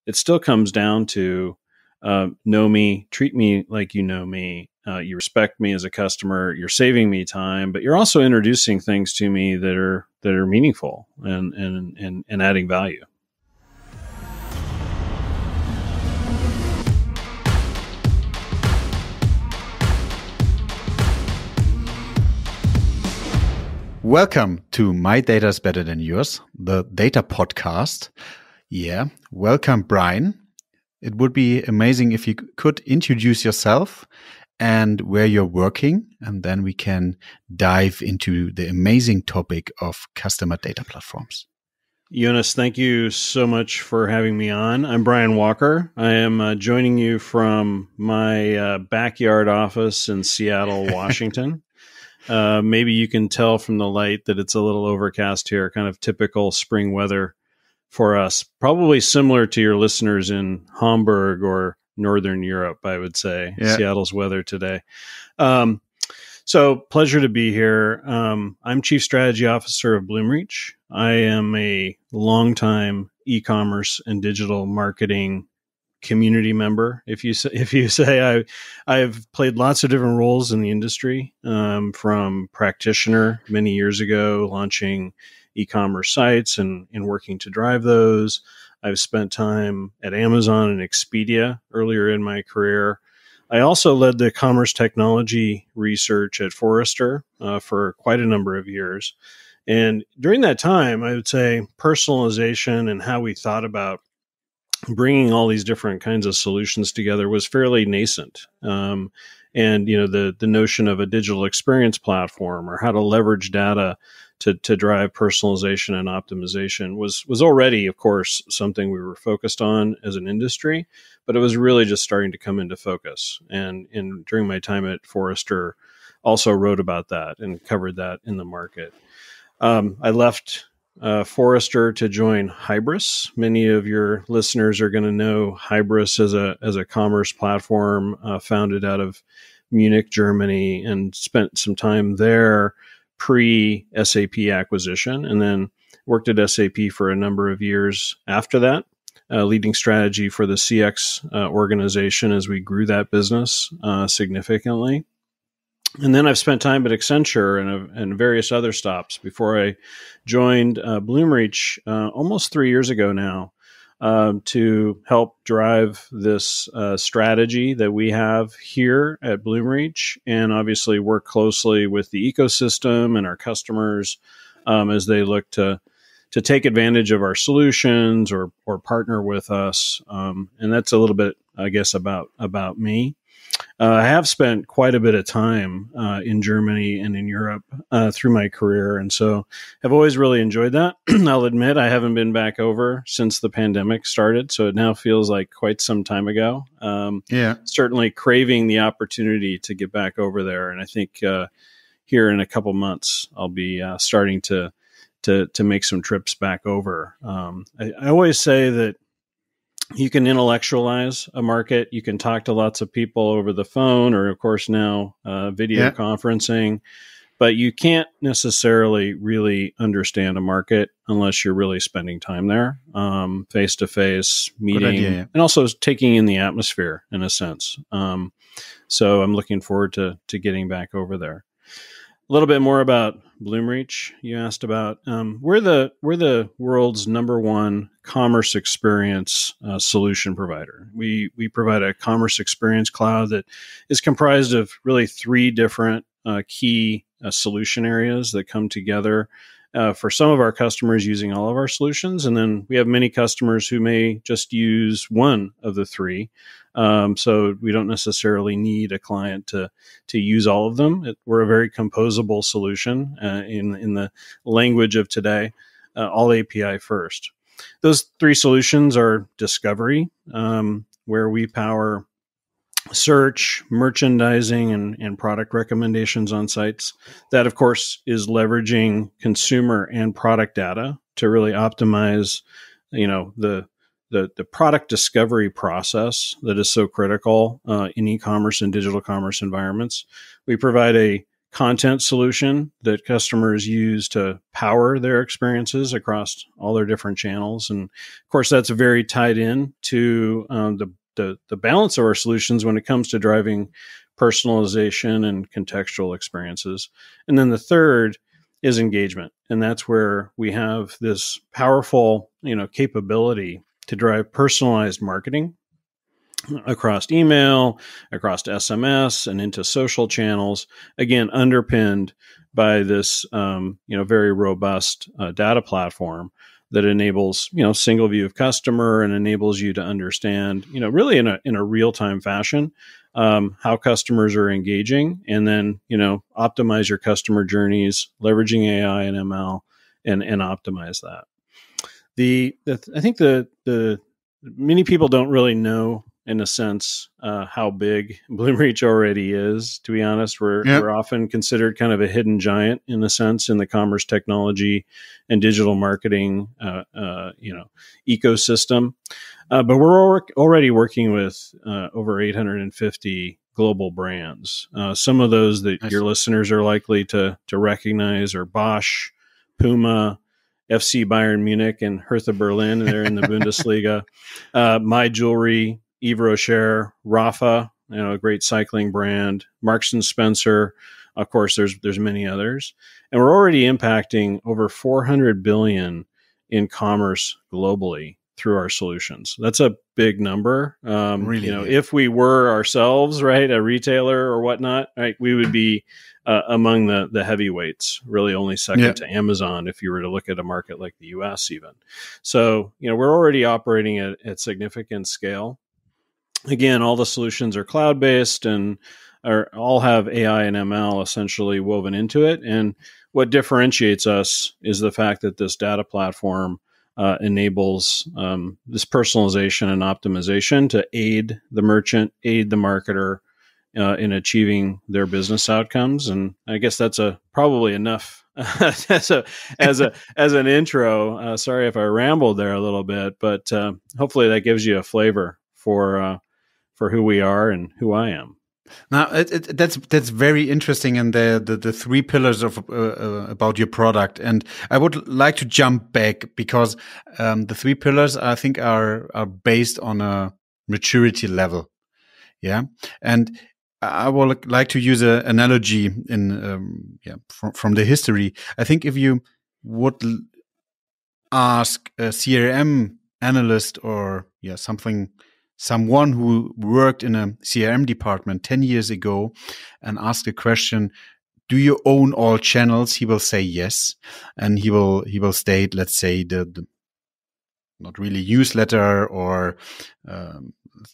it still comes down to know me, treat me like you know me. You respect me as a customer. You're saving me time, but you're also introducing things to me that are meaningful and adding value. Welcome to My Data is Better Than Yours, the data podcast. Yeah, welcome, Brian. It would be amazing if you could introduce yourself and where you're working, and then we can dive into the amazing topic of customer data platforms. Jonas, thank you so much for having me on. I'm Brian Walker. I am joining you from my backyard office in Seattle, Washington. Maybe you can tell from the light that it's a little overcast here, kind of typical spring weather for us. Probably similar to your listeners in Hamburg or Northern Europe, I would say, Seattle's weather today. So pleasure to be here. I'm Chief Strategy Officer of Bloomreach. I am a longtime e-commerce and digital marketing community member. If you say I've played lots of different roles in the industry, from practitioner many years ago, launching e-commerce sites and working to drive those. I've spent time at Amazon and Expedia earlier in my career. I also led the commerce technology research at Forrester for quite a number of years. And during that time, I would say personalization and how we thought about bringing all these different kinds of solutions together was fairly nascent. And, the notion of a digital experience platform or how to leverage data to drive personalization and optimization was already, of course, something we were focused on as an industry, but it was really just starting to come into focus. And during my time at Forrester, also wrote about that and covered that in the market. I left Forrester to join Hybris. Many of your listeners are going to know Hybris as a commerce platform founded out of Munich, Germany, and spent some time there pre-SAP acquisition, and then worked at SAP for a number of years after that, leading strategy for the CX organization as we grew that business significantly. And then I've spent time at Accenture and various other stops before I joined Bloomreach almost 3 years ago now to help drive this strategy that we have here at Bloomreach, and obviously work closely with the ecosystem and our customers as they look to take advantage of our solutions or partner with us. And that's a little bit, I guess, about me. I have spent quite a bit of time in Germany and in Europe through my career, and so I've always really enjoyed that. I'll admit I haven't been back over since the pandemic started, so it now feels like quite some time ago. Certainly craving the opportunity to get back over there, and I think here in a couple months I'll be starting to make some trips back over. I always say that you can intellectualize a market. You can talk to lots of people over the phone or, of course, now video conferencing, but you can't necessarily really understand a market unless you're really spending time there, face-to-face, meeting, and also taking in the atmosphere in a sense. So I'm looking forward to getting back over there. A little bit more about Bloomreach. You asked about. We're the world's number one commerce experience solution provider. We provide a commerce experience cloud that is comprised of really three different key solution areas that come together for some of our customers using all of our solutions. And then we have many customers who may just use one of the three. So we don't necessarily need a client to use all of them. We're a very composable solution in the language of today, all API first. Those three solutions are discovery, where we power search, merchandising, and product recommendations on sites. That, of course, is leveraging consumer and product data to really optimize, the product discovery process that is so critical in e-commerce and digital commerce environments. We provide a content solution that customers use to power their experiences across all their different channels. And of course, that's very tied in to the balance of our solutions when it comes to driving personalization and contextual experiences. And then the third is engagement. And that's where we have this powerful, capability to drive personalized marketing across email, across SMS, and into social channels, again, underpinned by this, very robust data platform that enables, single view of customer and enables you to understand, really in a real-time fashion, how customers are engaging, and then, optimize your customer journeys, leveraging AI and ML, and optimize that. I think the many people don't really know, in a sense, how big Bloomreach already is. To be honest, we're often considered kind of a hidden giant, in a sense, in the commerce technology and digital marketing, ecosystem. But we're already working with over 850 global brands. Some of those that your listeners are likely to recognize are Bosch, Puma, FC Bayern Munich, and Hertha Berlin. They're in the Bundesliga. My Jewelry, Yves Rocher, Rafa, a great cycling brand, Marks and Spencer. Of course, there's many others, and we're already impacting over 400 billion in commerce globally through our solutions. That's a big number. Really, if we were ourselves, right, a retailer or whatnot, right, we would be among the heavyweights, really only second to Amazon if you were to look at a market like the US even. So, we're already operating at significant scale. Again, all the solutions are cloud-based and all have AI and ML essentially woven into it. And what differentiates us is the fact that this data platform enables this personalization and optimization to aid the merchant, aid the marketer in achieving their business outcomes. And I guess that's probably enough as an intro. Sorry if I rambled there a little bit, but hopefully that gives you a flavor for who we are and who I am. Now that's very interesting, and the three pillars of about your product. And I would like to jump back because the three pillars I think are based on a maturity level. Yeah, and I would like to use an analogy from the history. I think if you would ask a CRM analyst or someone who worked in a CRM department 10 years ago and asked a question, do you own all channels? He will say yes. And he will state, let's say, the not really newsletter or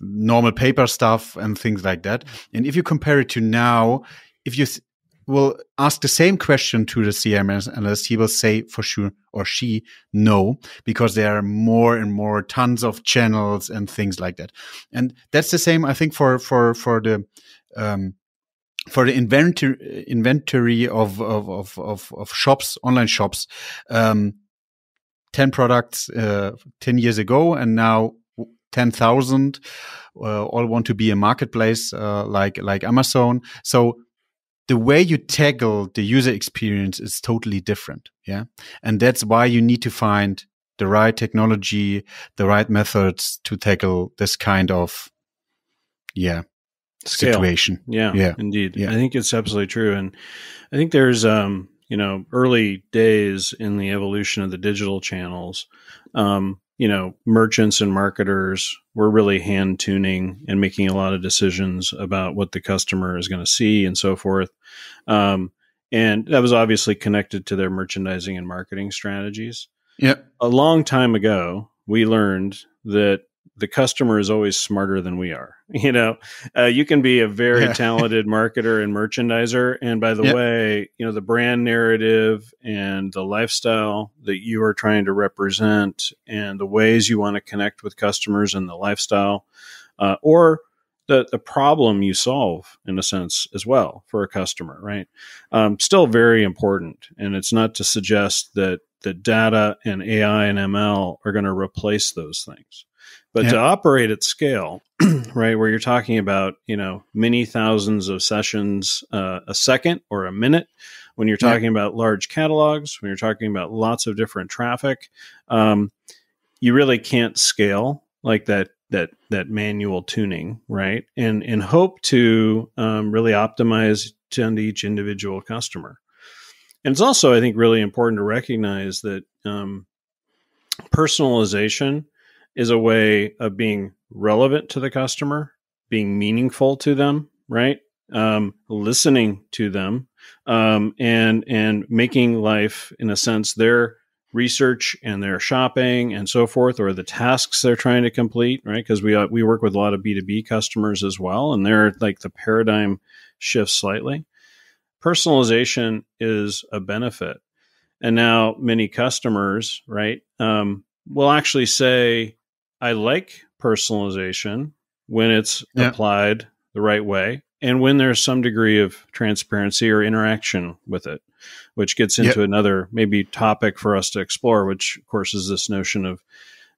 normal paper stuff and things like that. And if you compare it to now, if you will ask the same question to the CRM analyst, he will say for sure, or she, no, because there are more and more tons of channels and things like that. And that's the same, I think, for the inventory of shops, online shops. 10 products 10 years ago, and now 10,000 all want to be a marketplace like Amazon. So the way you tackle the user experience is totally different. Yeah. And that's why you need to find the right technology, the right methods to tackle this kind of, situation. Yeah, indeed. Yeah. I think it's absolutely true. And I think there's, early days in the evolution of the digital channels, merchants and marketers were really hand tuning and making a lot of decisions about what the customer is going to see and so forth. And that was obviously connected to their merchandising and marketing strategies. Yeah. A long time ago, we learned that the customer is always smarter than we are. You can be a very talented marketer and merchandiser. And by the way, the brand narrative and the lifestyle that you are trying to represent and the ways you want to connect with customers and the lifestyle, or the problem you solve in a sense as well for a customer, right? Still very important. And it's not to suggest that the data and AI and ML are going to replace those things. But to operate at scale, right? Where you're talking about, many thousands of sessions a second or a minute. When you're talking about large catalogs, when you're talking about lots of different traffic, you really can't scale like that manual tuning, right? And hope to really optimize to each individual customer. And it's also, I think, really important to recognize that personalization is a way of being relevant to the customer, being meaningful to them, right? Listening to them, and making life, in a sense, their research and their shopping and so forth, or the tasks they're trying to complete, right? Because we work with a lot of B2B customers as well, and they're like the paradigm shifts slightly. Personalization is a benefit. And now many customers, right, will actually say, I like personalization when it's applied the right way and when there's some degree of transparency or interaction with it, which gets into another maybe topic for us to explore, which, of course, is this notion of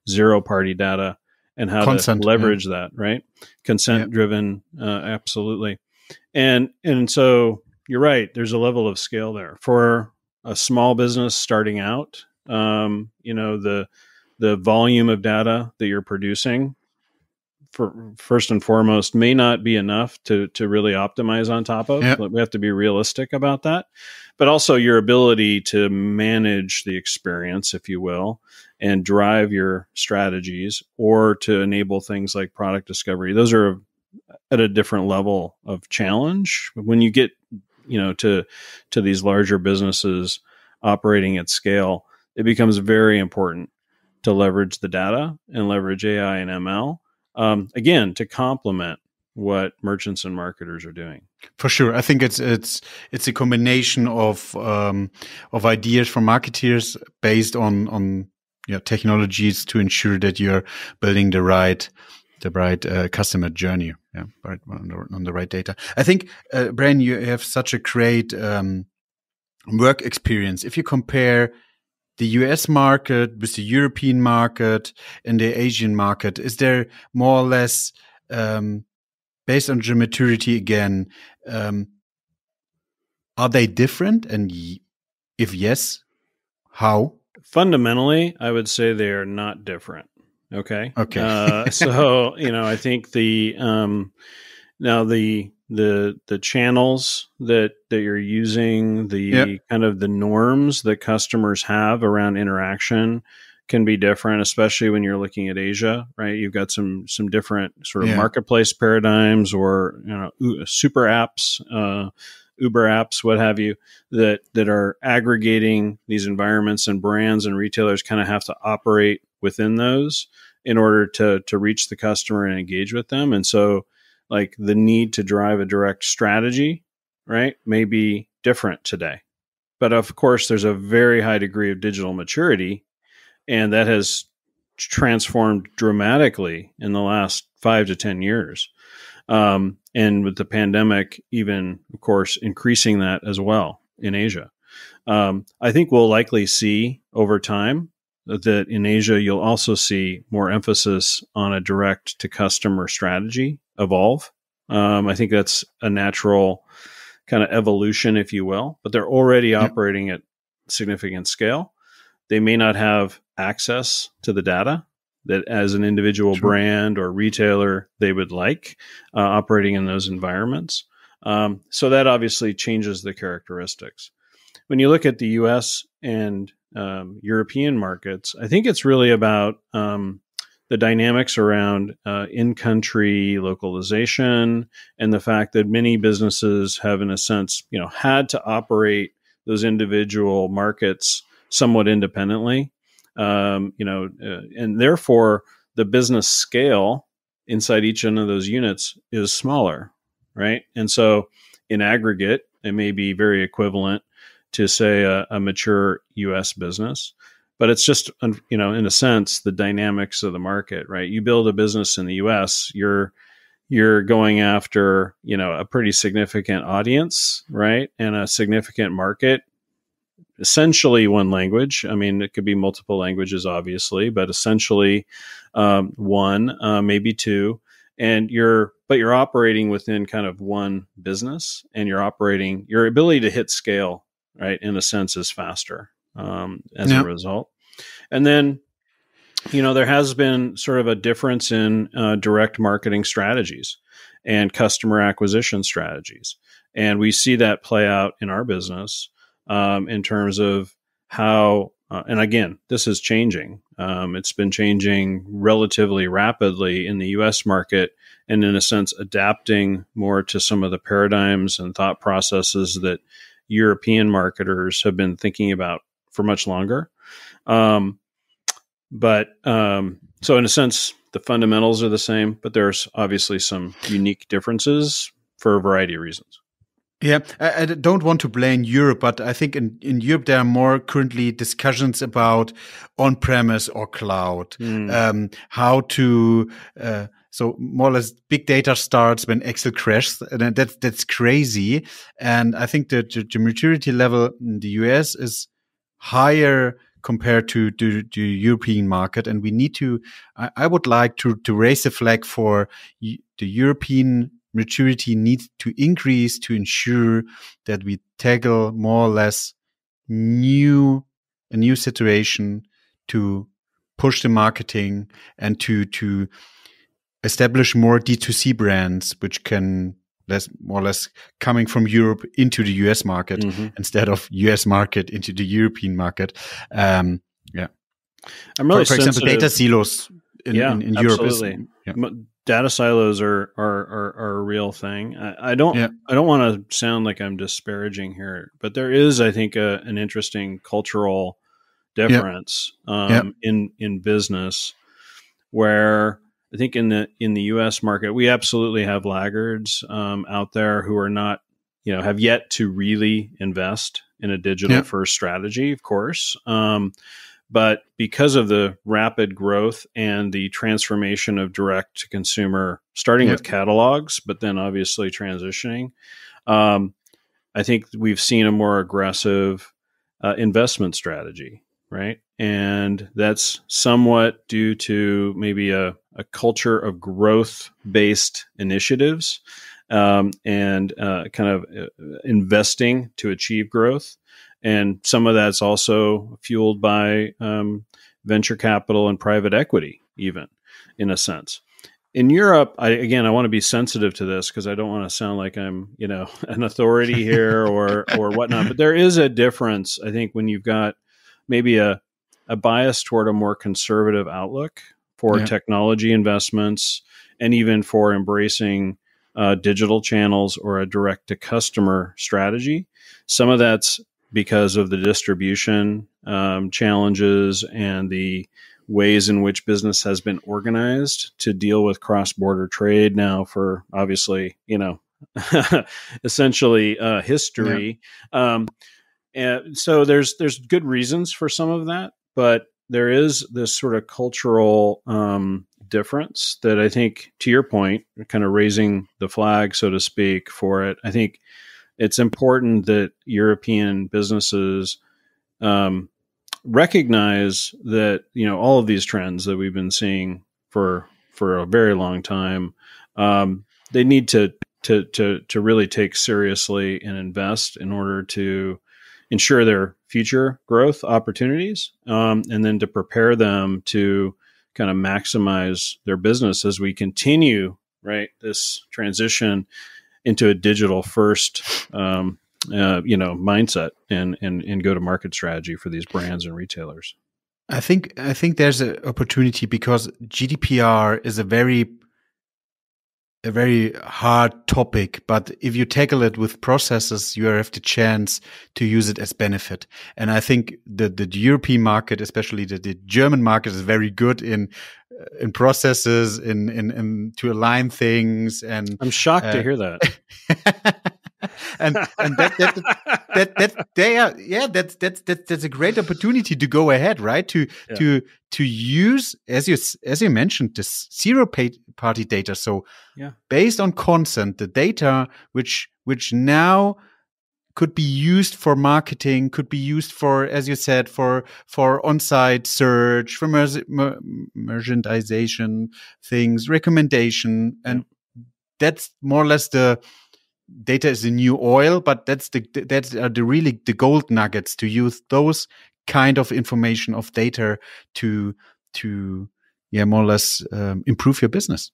zero-party data and how consent, to leverage that, right? Consent-driven, absolutely. And so you're right. There's a level of scale there. For a small business starting out, the volume of data that you're producing, for first and foremost, may not be enough to really optimize on top of. But we have to be realistic about that. But also your ability to manage the experience, if you will, and drive your strategies, or to enable things like product discovery. Those are at a different level of challenge. When you get to these larger businesses operating at scale, it becomes very important to leverage the data and leverage AI and ML, again, to complement what merchants and marketers are doing. For sure, I think it's a combination of ideas from marketeers based on technologies to ensure that you're building the right customer journey, right, on the right data. I think, Brian, you have such a great work experience. If you compare the US market with the European market and the Asian market, is there more or less, based on your maturity again, are they different? And if yes, how? Fundamentally, I would say they are not different. Okay. So, I think now the channels that you're using, the kind of the norms that customers have around interaction can be different, especially when you're looking at Asia, right? You've got some different sort of marketplace paradigms, or super apps, Uber apps, what have you, that are aggregating these environments, and brands and retailers kind of have to operate within those in order to reach the customer and engage with them. And so, like, the need to drive a direct strategy, right, may be different today. But of course, there's a very high degree of digital maturity, and that has transformed dramatically in the last 5 to 10 years. And with the pandemic, even, of course, increasing that as well in Asia. I think we'll likely see over time that in Asia, you'll also see more emphasis on a direct to customer strategy evolve. I think that's a natural kind of evolution, if you will, but they're already operating at significant scale. They may not have access to the data that, as an individual brand or retailer, they would like operating in those environments. So that obviously changes the characteristics. When you look at the US and European markets, I think it's really about the dynamics around in-country localization, and the fact that many businesses have, in a sense, had to operate those individual markets somewhat independently, and therefore the business scale inside each one of those units is smaller, right? And so, in aggregate, it may be very equivalent to, say, a mature U.S. business. But it's just, in a sense, the dynamics of the market, right? You build a business in the U.S., you're going after, a pretty significant audience, right? And a significant market, essentially one language. I mean, it could be multiple languages, obviously, but essentially one, maybe two. but you're operating within kind of one business, and your ability to hit scale, right, in a sense, is faster as a result. And then, there has been sort of a difference in direct marketing strategies and customer acquisition strategies. And we see that play out in our business in terms of how, and again, this is changing. It's been changing relatively rapidly in the US market, and in a sense, adapting more to some of the paradigms and thought processes that European marketers have been thinking about for much longer. So in a sense, the fundamentals are the same, but there's obviously some unique differences for a variety of reasons. Yeah, I don't want to blame Europe, but I think in Europe there are more currently discussions about on-premise or cloud, how to. So more or less, big data starts when Excel crashes, and that's crazy. And I think that the maturity level in the US is higher compared to the European market, and we need to. I would like to raise a flag for the European maturity needs to increase to ensure that we tackle more or less a new situation, to push the marketing and to establish more D2C brands, which can more or less coming from Europe into the US market instead of US market into the European market. I'm really for example, data silos in Europe is. Data silos are a real thing. I don't want to sound like I'm disparaging here, but there is, I think, an interesting cultural difference in business, where I think in the U.S. market we absolutely have laggards out there who are not, have yet to really invest in a digital first strategy, of course. But because of the rapid growth and the transformation of direct to consumer, starting with catalogs, but then obviously transitioning, I think we've seen a more aggressive investment strategy, right? And that's somewhat due to maybe a culture of growth-based initiatives and kind of investing to achieve growth. And some of that's also fueled by venture capital and private equity, even in a sense. In Europe, I want to be sensitive to this because I don't want to sound like I'm, an authority here or whatnot. But there is a difference, I think, when you've got maybe a bias toward a more conservative outlook for technology investments and even for embracing digital channels or a direct-to-customer strategy. Some of that's because of the distribution challenges and the ways in which business has been organized to deal with cross-border trade now for obviously, essentially history. And so there's good reasons for some of that, but there is this sort of cultural difference that I think, to your point, kind of raising the flag, so to speak, for it. I think it's important that European businesses recognize that, all of these trends that we've been seeing for a very long time, they need to really take seriously and invest in order to ensure their future growth opportunities, and then to prepare them to kind of maximize their business as we continue, right, this transition into a digital first, mindset and go to market strategy for these brands and retailers. I think there's an opportunity because GDPR is a very hard topic, but if you tackle it with processes, you have the chance to use it as benefit. And I think the European market, especially the German market, is very good in processes, in to align things. And I'm shocked to hear that. That's a great opportunity to go ahead, right? To use, as you mentioned, this zero-party data. So based on consent, the data which now could be used for marketing, could be used for, as you said, for on-site search, for merchandisation things, recommendation, and that's more or less the data is the new oil, but that's the really the gold nuggets to use those kind of information of data to more or less improve your business.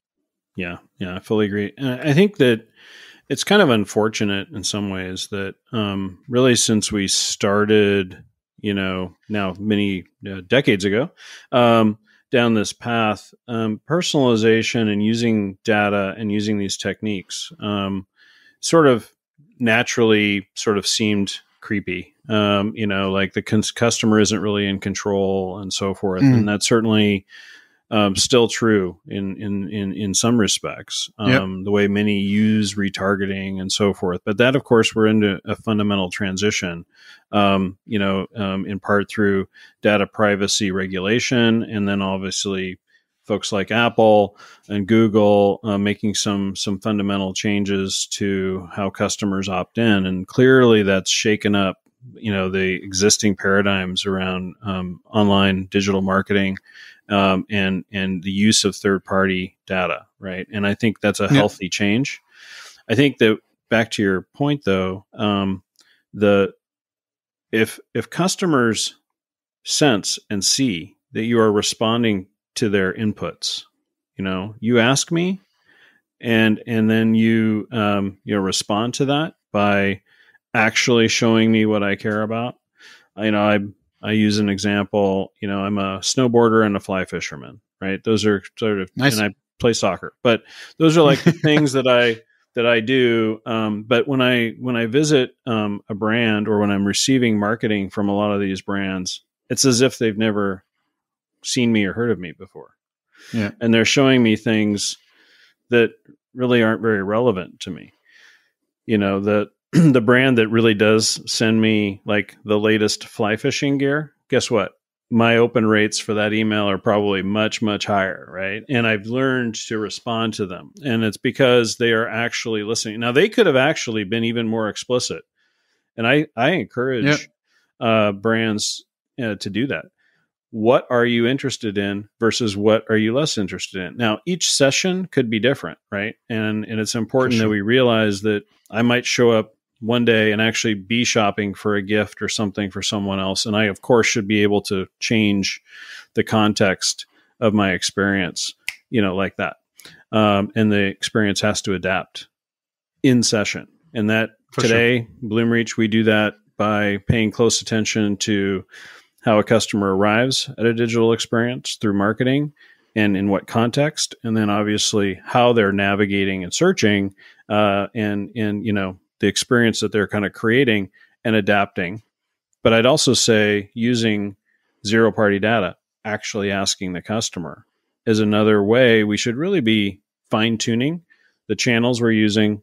Yeah, I fully agree. And I think that it's kind of unfortunate in some ways that really since we started, now many decades ago, down this path, personalization and using data and using these techniques sort of naturally sort of seemed creepy. Like the customer isn't really in control and so forth. And that's certainly still true in some respects, the way many use retargeting and so forth. But that, of course, we're into a fundamental transition, in part through data privacy regulation, and then obviously folks like Apple and Google making some fundamental changes to how customers opt in, and clearly that's shaken up, the existing paradigms around online digital marketing. And the use of third-party data, right? And I think that's a healthy change. I think that back to your point, though, if customers sense and see that you are responding to their inputs, you ask me, and then you respond to that by actually showing me what I care about. I use an example, I'm a snowboarder and a fly fisherman, right? Those are sort of, nice. And I play soccer, but those are like the things that I do. But when I visit a brand, or when I'm receiving marketing from a lot of these brands, it's as if they've never seen me or heard of me before. Yeah. And they're showing me things that really aren't very relevant to me. The brand that really does send me like the latest fly fishing gear, guess what? My open rates for that email are probably much, much higher, right? And I've learned to respond to them. And it's because they are actually listening. Now, they could have actually been even more explicit. And I encourage brands to do that. What are you interested in versus what are you less interested in? Now, each session could be different, right? And it's important that we realize that I might show up one day and actually be shopping for a gift or something for someone else. And I, of course, should be able to change the context of my experience, like that. And the experience has to adapt in session. And that today, Bloomreach, we do that by paying close attention to how a customer arrives at a digital experience through marketing and in what context. And then obviously how they're navigating and searching and the experience that they're kind of creating and adapting. But I'd also say using zero-party data, actually asking the customer, is another way we should really be fine-tuning the channels we're using,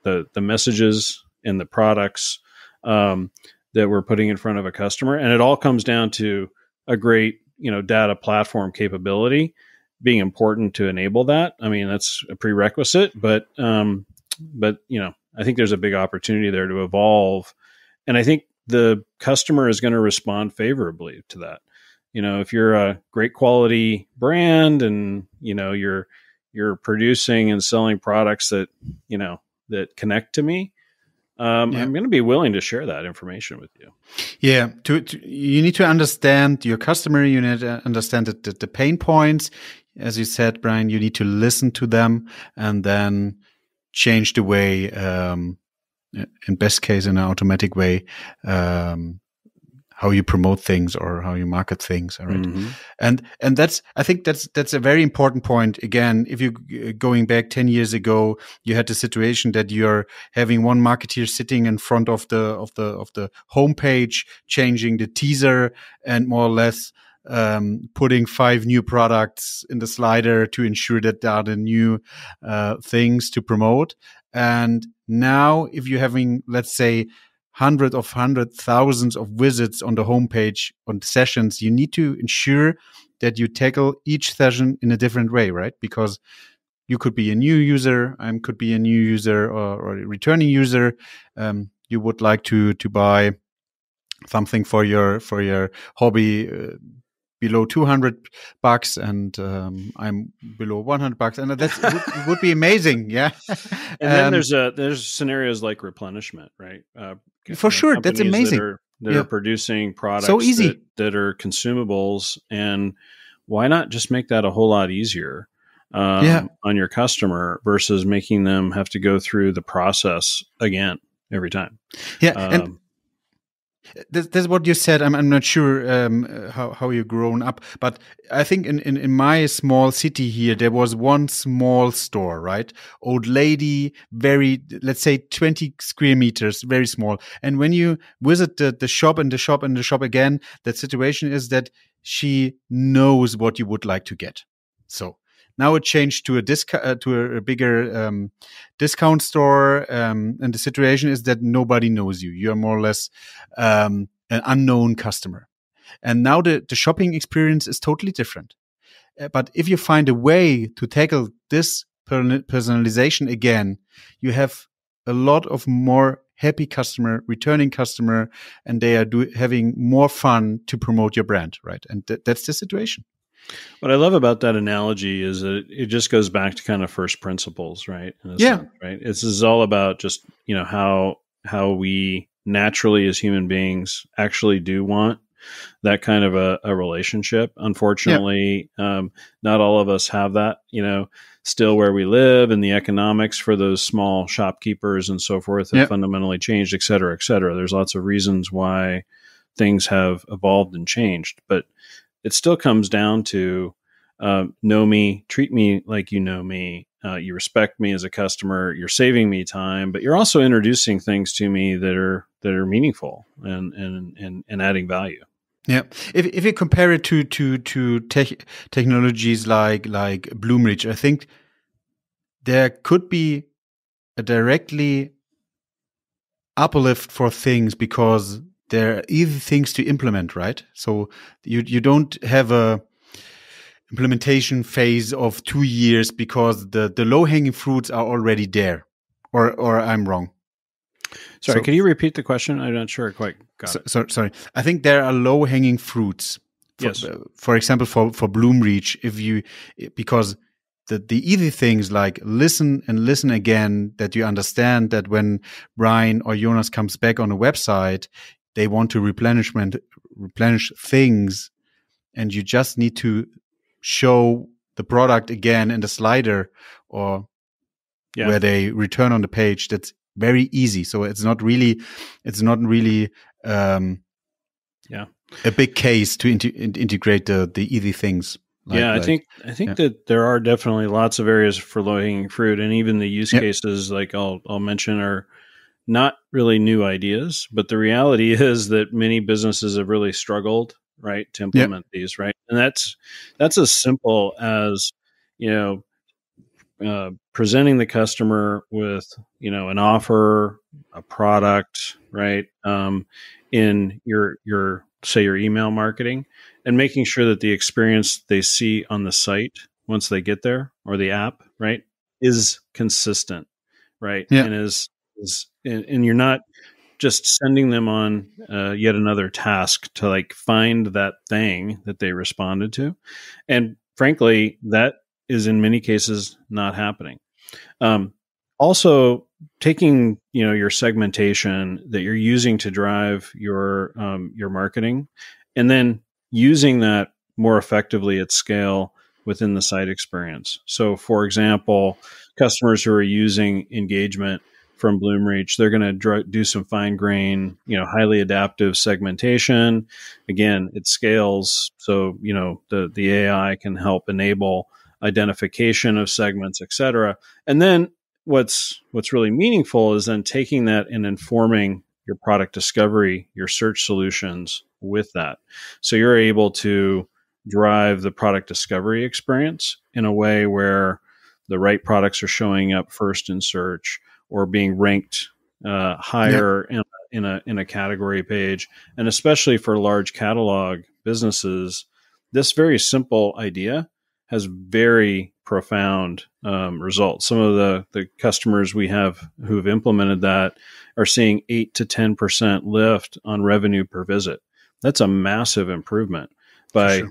the messages and the products that we're putting in front of a customer. And it all comes down to a great, data platform capability being important to enable that. I mean, that's a prerequisite, but I think there's a big opportunity there to evolve. And I think the customer is going to respond favorably to that. If you're a great quality brand and, you're producing and selling products that, that connect to me, I'm going to be willing to share that information with you. Yeah. You need to understand your customer. You need to understand the pain points. As you said, Brian, you need to listen to them and then change the way, in best case, in an automatic way, how you promote things or how you market things. All right. Mm-hmm. And I think that's a very important point. Again, if you going back 10 years ago, you had the situation that you're having one marketeer sitting in front of the homepage, changing the teaser and more or less putting 5 new products in the slider to ensure that there are the new things to promote. And now if you're having, let's say, thousands of visits on the homepage on sessions, you need to ensure that you tackle each session in a different way, right? Because you could be a new user, I could be a new user or a returning user. You you would like to buy something for your hobby below $200, and I'm below $100, and that would be amazing. Yeah. And then there's scenarios like replenishment, right? For sure, that's Companies amazing. that are producing products So easy. that are consumables, and why not just make that a whole lot easier on your customer versus making them have to go through the process again every time? Yeah, and that's what you said. I'm not sure how you've grown up, but I think in my small city here, there was one small store, right? Old lady, let's say 20 square meters, very small. And when you visit the shop and the shop and the shop again, that situation is that she knows what you would like to get. So now it changed to a bigger discount store, and the situation is that nobody knows you. You're more or less an unknown customer. And now the shopping experience is totally different. But if you find a way to tackle this personalization again, you have a lot of more happy customer, returning customer, and they are having more fun to promote your brand, right? And that's the situation. What I love about that analogy is that it just goes back to kind of first principles, right? In a sense, right. This is all about just, how we naturally as human beings actually do want that kind of a relationship. Unfortunately, not all of us have that, still where we live, and the economics for those small shopkeepers and so forth have fundamentally changed, et cetera, et cetera. There's lots of reasons why things have evolved and changed, but it still comes down to know me, treat me like you know me, you respect me as a customer, you're saving me time, but you're also introducing things to me that are meaningful and adding value. Yeah, if you compare it to technologies like Bloomreach, I think there could be a directly uplift for things because they're easy things to implement, right? So you don't have a implementation phase of 2 years because the low hanging fruits are already there, or I'm wrong. Sorry, could you repeat the question? I'm not sure I quite got it. Sorry, I think there are low hanging fruits. For example, for Bloomreach, because the easy things like listen and listen again, that you understand that when Brian or Jonas comes back on a website, they want to replenish things, and you just need to show the product again in the slider or where they return on the page. That's very easy. So it's not really a big case to integrate the easy things. I think that there are definitely lots of areas for low-hanging fruit, and even the use cases like I'll mention are not really new ideas, but the reality is that many businesses have really struggled, right, to implement these, right? And that's as simple as, presenting the customer with, an offer, a product, right, in your email marketing, and making sure that the experience they see on the site once they get there, or the app, right, is consistent, right, and and you're not just sending them on yet another task to like find that thing that they responded to, and frankly, that is in many cases not happening. Also, taking your segmentation that you're using to drive your marketing, and then using that more effectively at scale within the site experience. So, for example, customers who are using engagement from Bloomreach, they're going to do some fine grain, highly adaptive segmentation. Again, it scales, so the AI can help enable identification of segments, et cetera. And then what's really meaningful is then taking that and informing your product discovery, your search solutions with that. So you're able to drive the product discovery experience in a way where the right products are showing up first in search, or being ranked higher in a category page. And especially for large catalog businesses, this very simple idea has very profound results. Some of the customers we have who have implemented that are seeing 8 to 10% lift on revenue per visit. That's a massive improvement by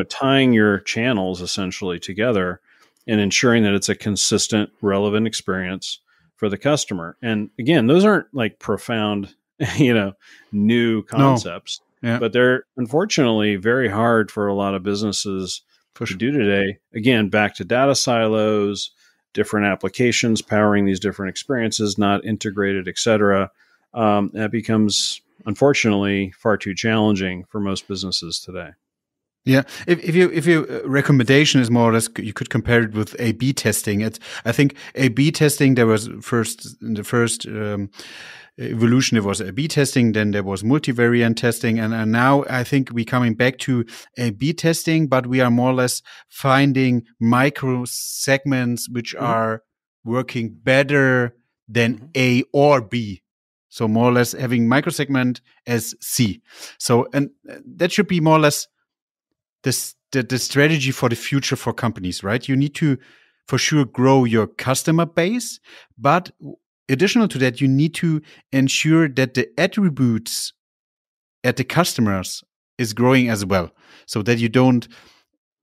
tying your channels essentially together and ensuring that it's a consistent, relevant experience for the customer. And again, those aren't like profound, new concepts, but they're unfortunately very hard for a lot of businesses to do today. Again, back to data silos, different applications powering these different experiences, not integrated, et cetera. That becomes, unfortunately, far too challenging for most businesses today. Yeah, if your recommendation is more or less, you could compare it with A/B testing. I think A/B testing, there was in the first evolution, there was A/B testing, then there was multivariant testing, and now I think we're coming back to A/B testing, but we are more or less finding micro segments which are working better than A or B. So more or less having microsegment as C. So, and that should be more or less the strategy for the future for companies, right? You need to, for sure, grow your customer base, but additional to that, you need to ensure that the attributes at the customers is growing as well, so that you don't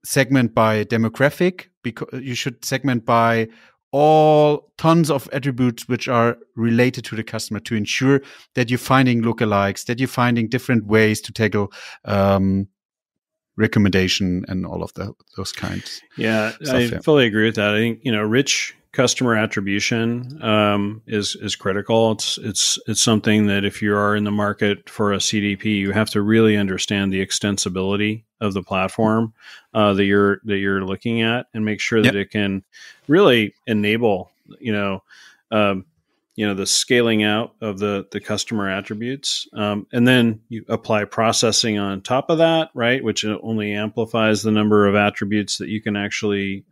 segment by demographic, because you should segment by all tons of attributes which are related to the customer, to ensure that you're finding lookalikes, that you're finding different ways to tackle recommendation and all of those kinds. Yeah, I fully agree with that. I think rich customer attribution is critical. It's something that if you are in the market for a CDP, you have to really understand the extensibility of the platform that you're looking at, and make sure that it can really enable the scaling out of the customer attributes. And then you apply processing on top of that, right? Which only amplifies the number of attributes that you can actually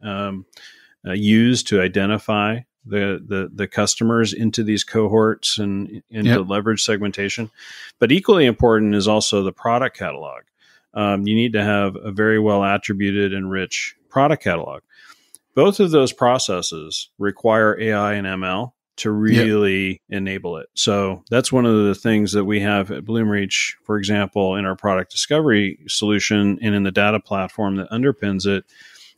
use to identify the customers into these cohorts and to leverage segmentation. But equally important is also the product catalog. You need to have a very well attributed and rich product catalog. Both of those processes require AI and ML to really enable it. So that's one of the things that we have at Bloomreach, for example, in our product discovery solution and in the data platform that underpins it,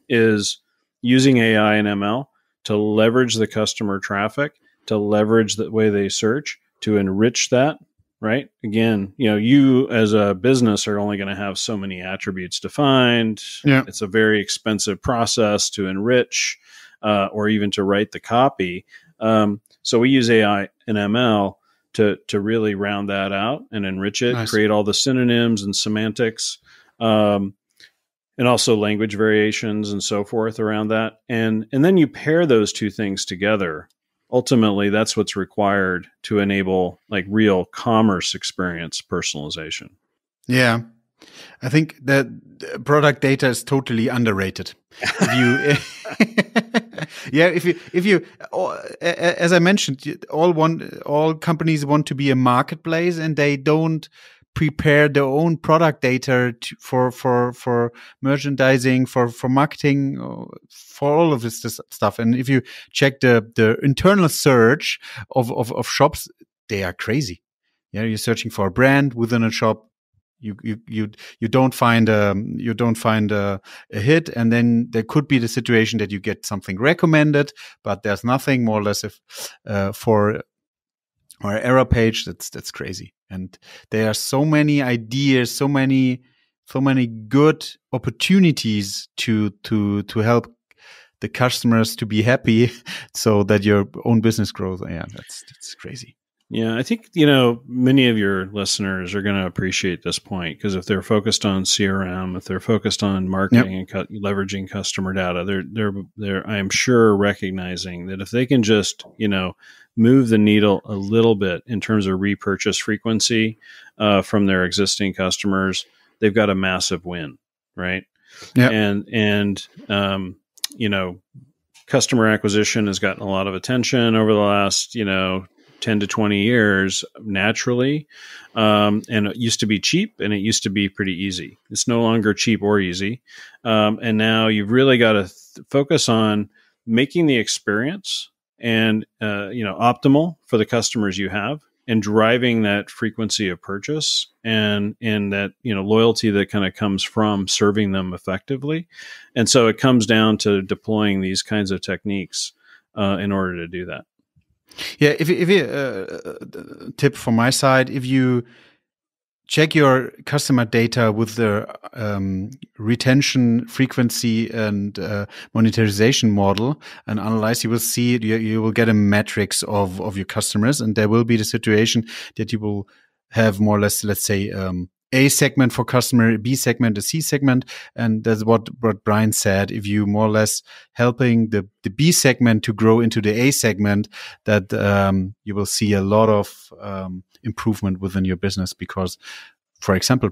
is using AI and ML to leverage the customer traffic, to leverage the way they search, to enrich that, right? Again, you as a business are only going to have so many attributes defined. It's a very expensive process to enrich or even to write the copy. So we use AI and ML to really round that out and enrich it, create all the synonyms and semantics, and also language variations and so forth around that. And then you pair those two things together. Ultimately, that's what's required to enable like real commerce experience personalization. Yeah. I think that product data is totally underrated. If you, as I mentioned, all companies want to be a marketplace, and they don't prepare their own product data for merchandising, for marketing, for all of this stuff. And if you check the internal search of shops, they are crazy. Yeah, you're searching for a brand within a shop. You don't find a hit, and then there could be the situation that you get something recommended, but there's nothing, more or less, for our error page. That's crazy. And there are so many ideas, so many good opportunities to help the customers to be happy, so that your own business grows. Yeah, that's crazy. Yeah, I think, many of your listeners are going to appreciate this point, because if they're focused on CRM, if they're focused on marketing and leveraging customer data, they're I am sure recognizing that if they can just, move the needle a little bit in terms of repurchase frequency from their existing customers, they've got a massive win, right? Yeah. And customer acquisition has gotten a lot of attention over the last, 10 to 20 years naturally. And it used to be cheap and it used to be pretty easy. It's no longer cheap or easy. And now you've really got to focus on making the experience and, optimal for the customers you have, and driving that frequency of purchase and that, loyalty that kind of comes from serving them effectively. And so it comes down to deploying these kinds of techniques in order to do that. Yeah, if you tip from my side, if you check your customer data with the retention frequency and monetization model and analyze, you will see you will get a matrix of your customers, and there will be the situation that you will have more or less, let's say, A segment for customer, B segment, a C segment. And that's what Brian said. If you more or less helping the B segment to grow into the A segment, that you will see a lot of improvement within your business, because, for example,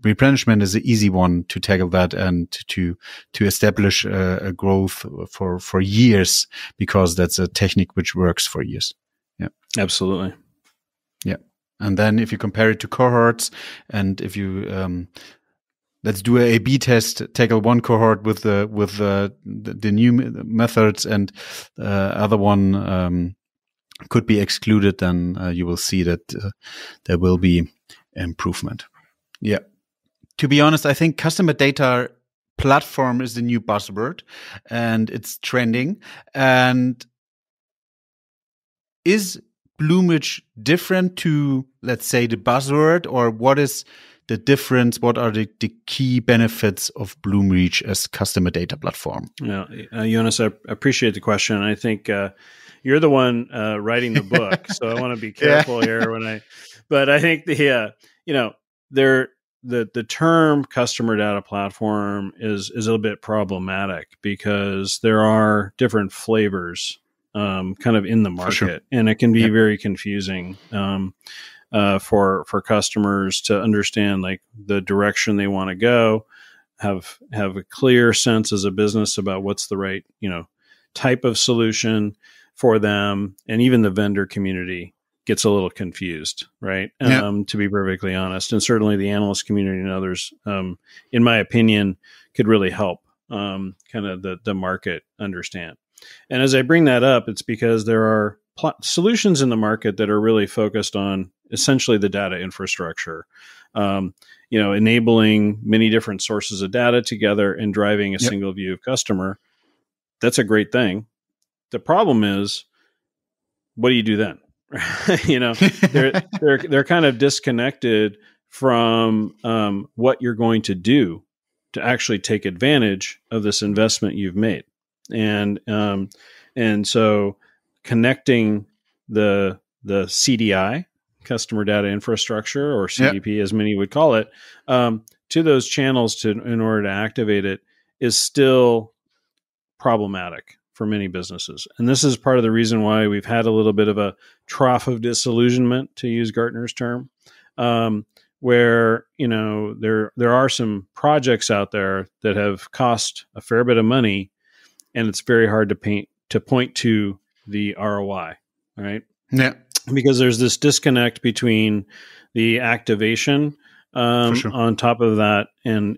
replenishment is an easy one to tackle that and to establish a growth for years, because that's a technique which works for years. Yeah, absolutely. Yeah. And then if you compare it to cohorts, and if you let's do a A/B test, tackle one cohort with the new methods, and other one could be excluded, then you will see that there will be improvement. Yeah. To be honest, I think customer data platform is the new buzzword, and it's trending. And is Bloomreach different to, let's say, the buzzword, or what is the difference? What are the key benefits of Bloomreach as customer data platform? Yeah, Jonas, I appreciate the question. I think you're the one writing the book, so I want to be careful here but I think the term customer data platform is a little bit problematic, because there are different flavors kind of in the market, sure, and it can be very confusing for customers to understand like the direction they want to go, have a clear sense as a business about what's the right type of solution for them, and even the vendor community gets a little confused, right? To be perfectly honest, and certainly the analyst community and others, in my opinion, could really help kind of the market understand. And as I bring that up, it's because there are solutions in the market that are really focused on essentially the data infrastructure, enabling many different sources of data together and driving a single view of customer. That's a great thing. The problem is, what do you do then? They're kind of disconnected from what you're going to do to actually take advantage of this investment you've made. And so connecting the CDI, customer data infrastructure, or CDP, as many would call it, to those channels in order to activate it is still problematic for many businesses. And this is part of the reason why we've had a little bit of a trough of disillusionment, to use Gartner's term, where there are some projects out there that have cost a fair bit of money, and it's very hard to point to the ROI, right? Yeah, because there's this disconnect between the activation sure, on top of that and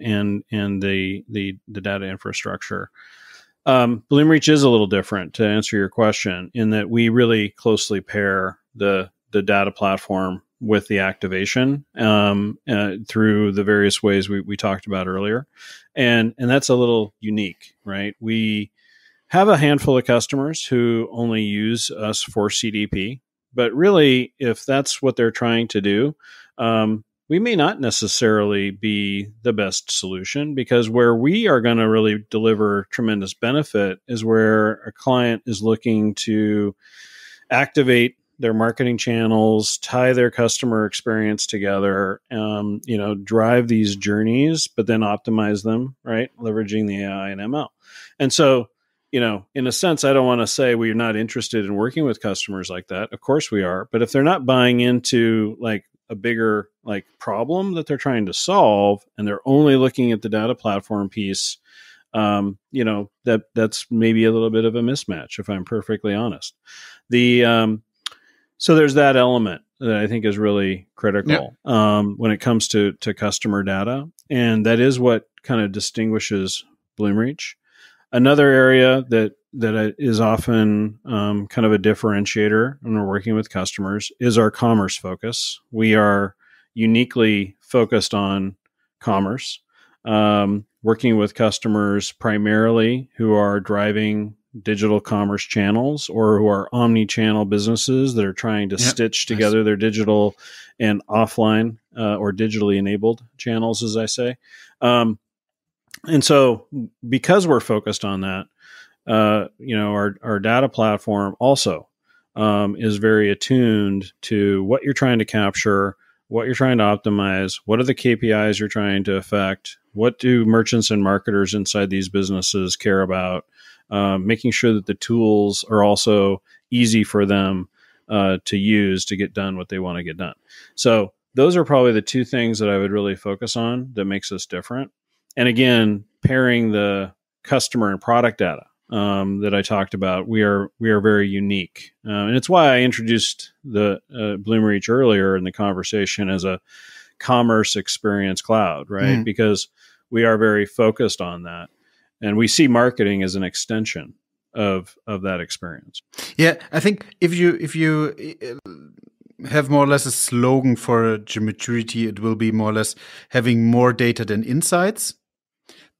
the data infrastructure. Bloomreach is a little different, to answer your question, in that we really closely pair the data platform with the activation through the various ways we talked about earlier, and that's a little unique, right? We have a handful of customers who only use us for CDP, but really, if that's what they're trying to do, we may not necessarily be the best solution, because where we are going to really deliver tremendous benefit is where a client is looking to activate their marketing channels, tie their customer experience together, drive these journeys, but then optimize them, right? Leveraging the AI and ML. And so, in a sense, I don't want to say we're not interested in working with customers like that. Of course we are. But if they're not buying into like a bigger problem that they're trying to solve, and they're only looking at the data platform piece, that's maybe a little bit of a mismatch, if I'm perfectly honest. So there's that element that I think is really critical when it comes to customer data. And that is what kind of distinguishes Bloomreach. Another area that is often kind of a differentiator when we're working with customers is our commerce focus. We are uniquely focused on commerce, working with customers primarily who are driving digital commerce channels or who are omni-channel businesses that are trying to stitch together their digital and offline or digitally enabled channels, as I say. And so because we're focused on that, our data platform also is very attuned to what you're trying to capture, what you're trying to optimize, what are the KPIs you're trying to affect, what do merchants and marketers inside these businesses care about, making sure that the tools are also easy for them to use to get done what they want to get done. So those are probably the two things that I would really focus on that makes us different. And again, pairing the customer and product data that I talked about, we are very unique, and it's why I introduced the Bloomreach earlier in the conversation as a commerce experience cloud, right? Because we are very focused on that, and we see marketing as an extension of that experience. Yeah, I think if you have more or less a slogan for maturity, it will be more or less having more data than insights,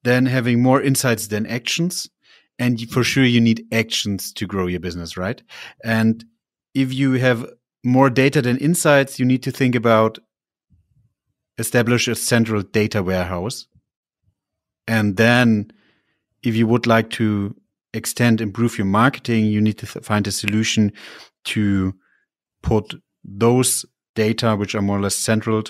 then having more insights than actions. And for sure, you need actions to grow your business, right? And if you have more data than insights, you need to think about establish a central data warehouse. And then if you would like to improve your marketing, you need to find a solution to put those data, which are more or less central,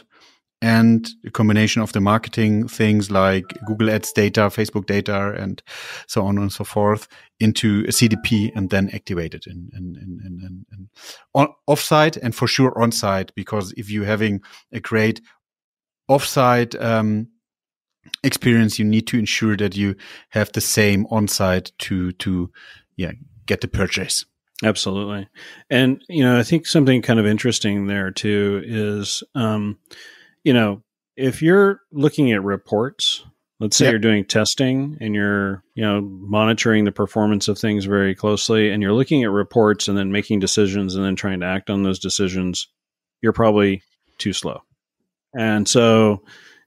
and a combination of the marketing things like Google Ads data, Facebook data, and so on and so forth into a CDP and then activate it in offsite and for sure on-site, because if you're having a great offsite experience, you need to ensure that you have the same on-site to get the purchase. Absolutely. And, I think something kind of interesting there too is, if you're looking at reports, let's say you're doing testing and you're, monitoring the performance of things very closely, and you're looking at reports and then making decisions and then trying to act on those decisions, you're probably too slow. And so,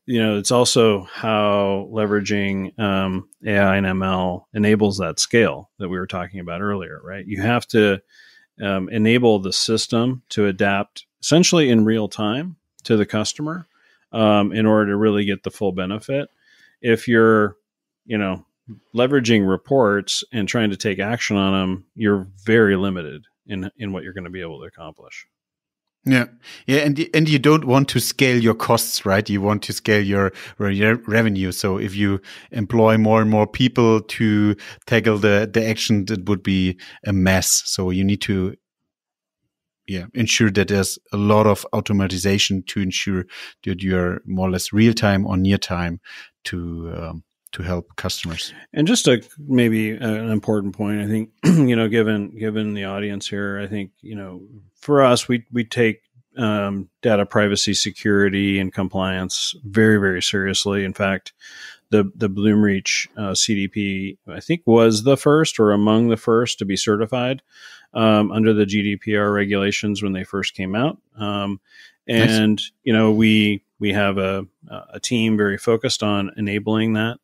it's also how leveraging AI and ML enables that scale that we were talking about earlier, right? You have to enable the system to adapt essentially in real time to the customer in order to really get the full benefit. If you're, leveraging reports and trying to take action on them, you're very limited in what you're going to be able to accomplish. Yeah, and you don't want to scale your costs, right? You want to scale your revenue. So if you employ more and more people to tackle the action, it would be a mess. So you need to ensure that there's a lot of automatization to ensure that you're more or less real time or near time to help customers. And just maybe an important point, I think, given the audience here, I think, for us, we take data privacy, security, and compliance very, very seriously. In fact, the Bloomreach CDP, I think, was the first or among the first to be certified under the GDPR regulations when they first came out. Nice. We have a team very focused on enabling that.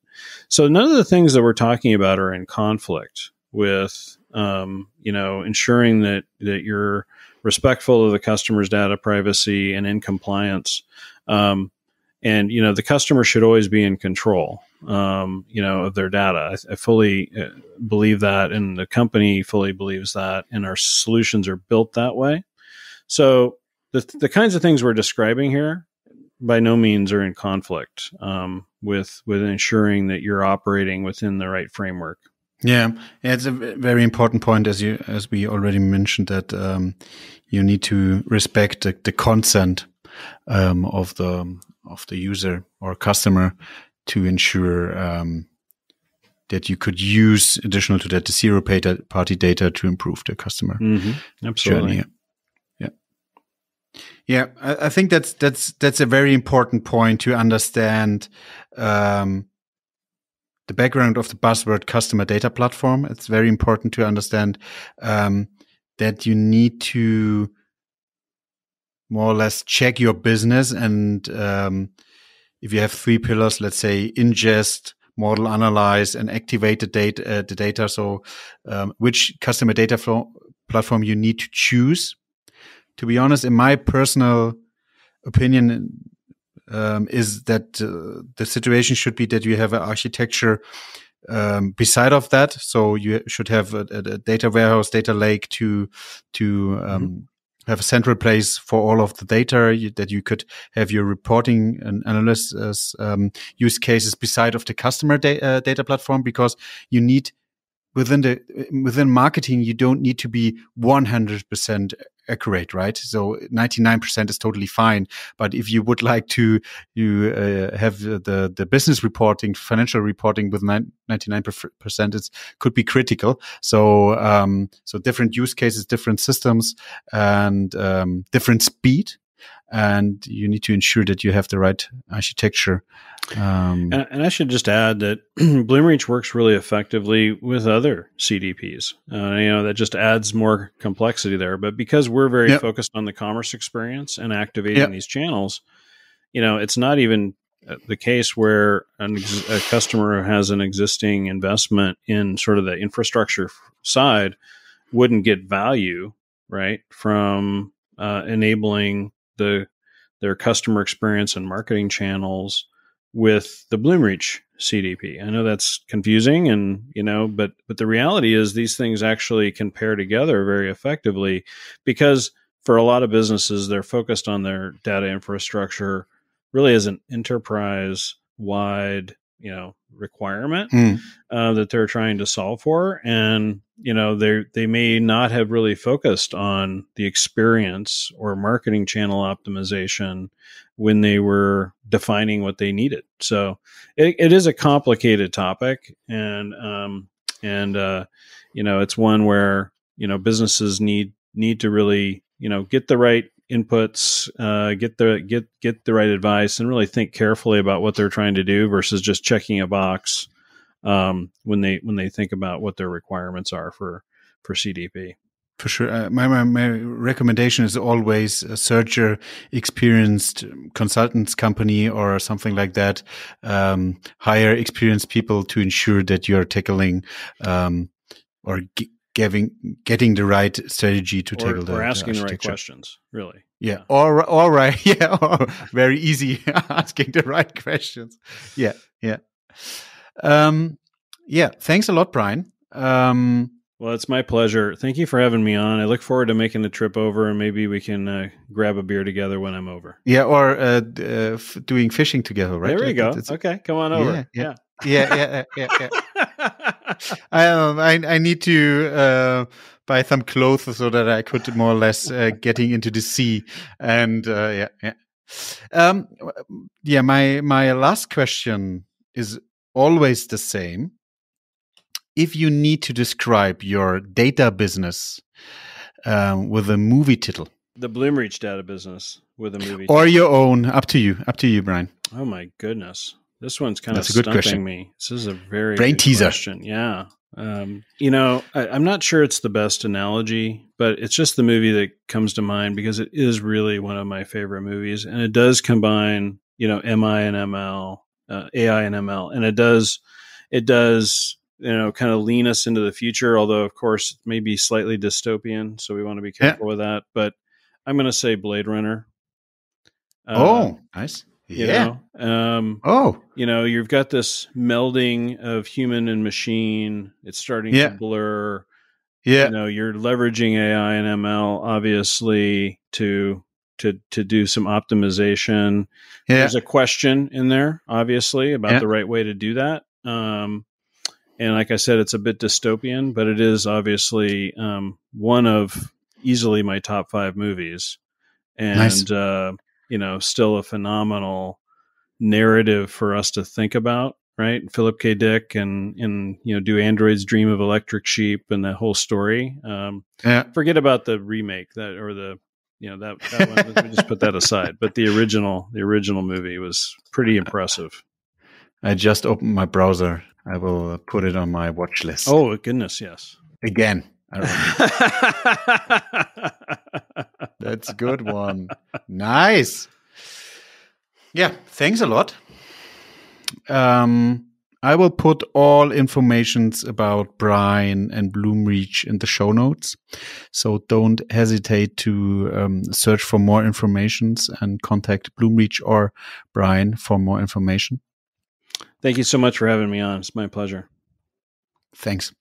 So none of the things that we're talking about are in conflict with, ensuring that you're respectful of the customer's data privacy and in compliance. And the customer should always be in control, of their data. I fully believe that, and the company fully believes that, and our solutions are built that way. So the kinds of things we're describing here by no means are in conflict with ensuring that you're operating within the right framework. Yeah, it's a very important point, as we already mentioned, that you need to respect the consent of the user or customer to ensure that you could use additional to that the zero party data to improve the customer Absolutely journey. Yeah. Yeah, I think that's a very important point to understand the background of the buzzword customer data platform. It's very important to understand that you need to more or less check your business. And if you have three pillars, let's say ingest, model, analyze, and activate the data. So which customer data platform you need to choose. To be honest, in my personal opinion, is that the situation should be that you have an architecture beside of that. So you should have a data warehouse, data lake to have a central place for all of the data that you could have your reporting and analysis use cases beside of the customer data platform, because you need within marketing, you don't need to be 100% accurate, right? So 99% is totally fine. But if you would like to have the business reporting, financial reporting with 99%, it could be critical. So so different use cases, different systems, and different speed. And you need to ensure that you have the right architecture. And I should just add that Bloomreach works really effectively with other CDPs. That just adds more complexity there. But because we're very focused on the commerce experience and activating these channels, it's not even the case where a customer has an existing investment in sort of the infrastructure side wouldn't get value, right, from enabling their customer experience and marketing channels with the Bloomreach CDP. I know that's confusing, but the reality is these things actually can pair together very effectively, because for a lot of businesses, they're focused on their data infrastructure really as an enterprise-wide, requirement that they're trying to solve for. And, they may not have really focused on the experience or marketing channel optimization when they were defining what they needed. So it is a complicated topic, and it's one where businesses need to really get the right inputs, get the right advice, and really think carefully about what they're trying to do versus just checking a box when they think about what their requirements are for CDP. For sure. My recommendation is always search a experienced consultants company or something like that. Hire experienced people to ensure that you're tackling or getting the right strategy to tackle or asking the right questions, really. Yeah. All right. Yeah. Or very easy asking the right questions. Yeah. Yeah. Yeah. Thanks a lot, Brian. Well, it's my pleasure. Thank you for having me on. I look forward to making the trip over, and maybe we can grab a beer together when I'm over. Yeah, or doing fishing together, right? There we go. Okay, come on over. Yeah. I need to buy some clothes so that I could more or less getting into the sea. And my last question is always the same. If you need to describe your data business with a movie title, the Bloomreach data business with a movie or your own, up to you, Brian. Oh my goodness, this one's kind of stumping me. This is a very brain teaser question. Yeah, I'm not sure it's the best analogy, but it's just the movie that comes to mind because it is really one of my favorite movies, and it does combine MI and ML, AI and ML, and it does. Kind of lean us into the future, although, of course, it may be slightly dystopian, so we want to be careful with that. But I'm going to say Blade Runner. Nice. Yeah. You've got this melding of human and machine. It's starting to blur. Yeah. You're leveraging AI and ML, obviously, to do some optimization. Yeah. There's a question in there, obviously, about the right way to do that. And like I said, it's a bit dystopian, but it is obviously one of easily my top 5 movies. And, nice. Still a phenomenal narrative for us to think about, right? Philip K. Dick and Do Androids Dream of Electric Sheep and that whole story. Forget about the remake or the that one, we just put that aside. But the original movie was pretty impressive. I just opened my browser. I will put it on my watch list. Oh goodness, yes. Again. That's a good one. Nice. Yeah, thanks a lot. I will put all informations about Brian and Bloomreach in the show notes. So don't hesitate to search for more information and contact Bloomreach or Brian for more information. Thank you so much for having me on. It's my pleasure. Thanks.